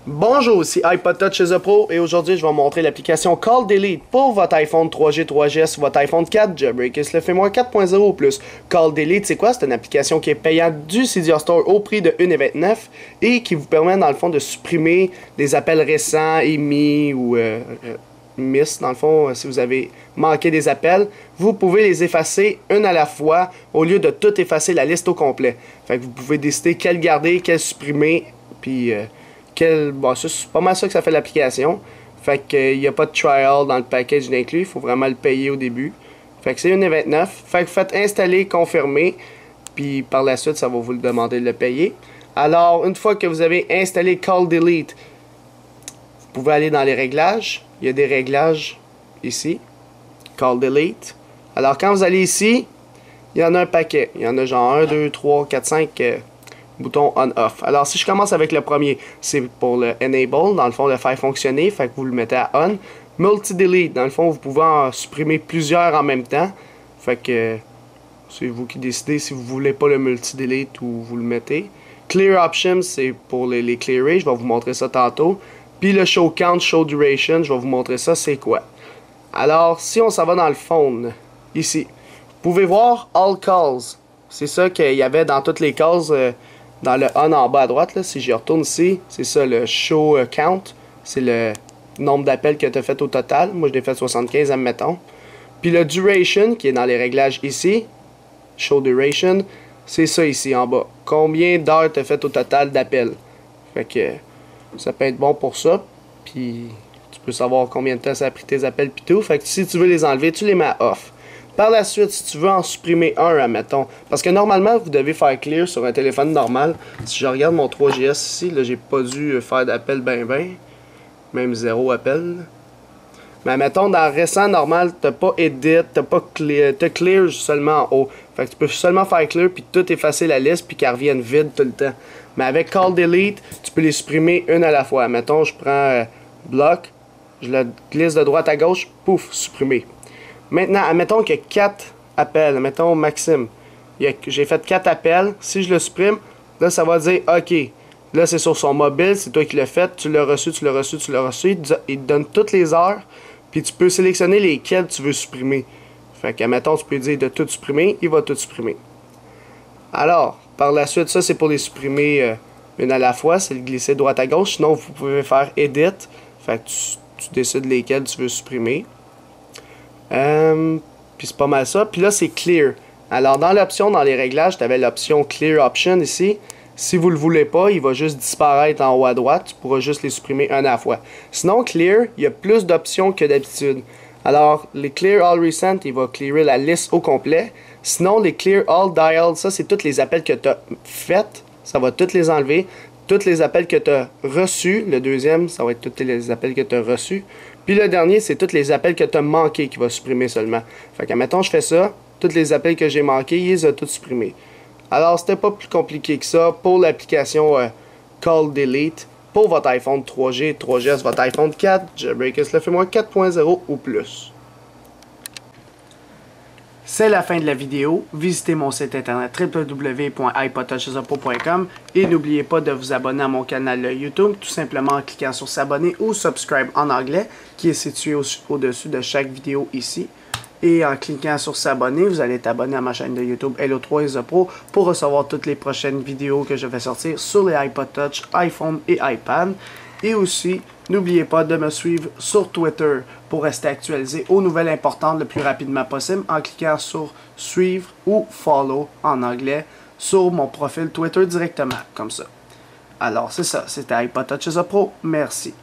Bonjour, ici iPod Touch chez The Pro et aujourd'hui je vais vous montrer l'application Call Delete pour votre iPhone 3G, 3GS, votre iPhone 4, Jailbreak SLF 4.0 ou plus. Call Delete, c'est quoi? C'est une application qui est payante du Cydia Store au prix de 1,29 et qui vous permet dans le fond de supprimer des appels récents, émis ou miss. Dans le fond, si vous avez manqué des appels, vous pouvez les effacer une à la fois au lieu de tout effacer la liste au complet. Fait que vous pouvez décider quelle garder, quelle supprimer, puis... Bon, c'est pas mal ça que ça fait l'application. Fait qu'il n'y a pas de trial dans le package d'inclus. Il faut vraiment le payer au début. Fait que c'est 1,29. Fait que vous faites installer, confirmer. Puis par la suite, ça va vous le demander de le payer. Alors, une fois que vous avez installé Call Delete, vous pouvez aller dans les réglages. Il y a des réglages ici. Call Delete. Alors, quand vous allez ici, il y en a un paquet. Il y en a genre 1, 2, 3, 4, 5... bouton on-off. Alors, si je commence avec le premier, c'est pour le enable, dans le fond, le faire fonctionner, fait que vous le mettez à on. Multi-delete, dans le fond, vous pouvez en supprimer plusieurs en même temps. Fait que c'est vous qui décidez si vous voulez pas le multi-delete ou vous le mettez. Clear options, c'est pour les clearer, je vais vous montrer ça tantôt. Puis le show count, show duration, je vais vous montrer ça, c'est quoi. Alors, si on s'en va dans le phone, ici, vous pouvez voir all calls. C'est ça qu'il y avait dans toutes les calls. Dans le on en bas à droite, là, si j'y retourne ici, c'est ça le show count. C'est le nombre d'appels que tu as fait au total. Moi, je l'ai fait 75, admettons. Puis le duration, qui est dans les réglages ici, show duration, c'est ça ici en bas. Combien d'heures tu as fait au total d'appels. Fait que ça peut être bon pour ça. Puis tu peux savoir combien de temps ça a pris tes appels puis tout. Fait que si tu veux les enlever, tu les mets à off. Par la suite, si tu veux en supprimer un, admettons, parce que normalement, vous devez faire clear sur un téléphone normal. Si je regarde mon 3GS ici, là, j'ai pas dû faire d'appel même 0 appel. Mais admettons, dans le récent normal, t'as pas edit, t'as pas clear, t'as clear seulement en haut. Fait que tu peux seulement faire clear, puis tout effacer la liste, puis qu'elle revienne vide tout le temps. Mais avec Call Delete, tu peux les supprimer une à la fois. Admettons, je prends bloc, je le glisse de droite à gauche, pouf, supprimer. Maintenant, admettons qu'il y a 4 appels. Admettons, Maxime, j'ai fait 4 appels. Si je le supprime, là, ça va dire OK. Là, c'est sur son mobile, c'est toi qui l'as fait. Tu l'as reçu, tu l'as reçu, tu l'as reçu. Il te donne toutes les heures. Puis tu peux sélectionner lesquelles tu veux supprimer. Fait qu'admettons, tu peux dire de tout supprimer. Il va tout supprimer. Alors, par la suite, ça, c'est pour les supprimer une à la fois. C'est le glisser droite à gauche. Sinon, vous pouvez faire Edit. Fait que tu décides lesquelles tu veux supprimer. Puis c'est pas mal ça. Puis là, c'est Clear. Alors, dans l'option, dans les réglages, tu avais l'option Clear Option ici. Si vous le voulez pas, il va juste disparaître en haut à droite. Tu pourras juste les supprimer un à la fois. Sinon, Clear, il y a plus d'options que d'habitude. Alors, les Clear All Recent, il va clearer la liste au complet. Sinon, les Clear All Dialed, ça, c'est tous les appels que tu as faits. Ça va tous les enlever. Tous les appels que tu as reçus. Le deuxième, ça va être tous les appels que tu as reçus. Puis le dernier, c'est tous les appels que tu as manqués qui va supprimer seulement. Fait que, mettons, je fais ça. Tous les appels que j'ai manqués, ils les ont tous supprimés. Alors, c'était pas plus compliqué que ça pour l'application Call Delete pour votre iPhone 3G, 3GS, votre iPhone 4, Jailbreak SLF 4.0 ou plus. C'est la fin de la vidéo. Visitez mon site internet www.ipodtouchesupro.com et n'oubliez pas de vous abonner à mon canal YouTube tout simplement en cliquant sur s'abonner ou subscribe en anglais qui est situé au-dessus de chaque vidéo ici. Et en cliquant sur s'abonner, vous allez être abonné à ma chaîne de YouTube Hello3 The Pro pour recevoir toutes les prochaines vidéos que je vais sortir sur les iPod Touch, iPhone et iPad. Et aussi, n'oubliez pas de me suivre sur Twitter pour rester actualisé aux nouvelles importantes le plus rapidement possible en cliquant sur suivre ou follow en anglais sur mon profil Twitter directement, comme ça. Alors c'est ça, c'était iPod Touch The Pro. Merci.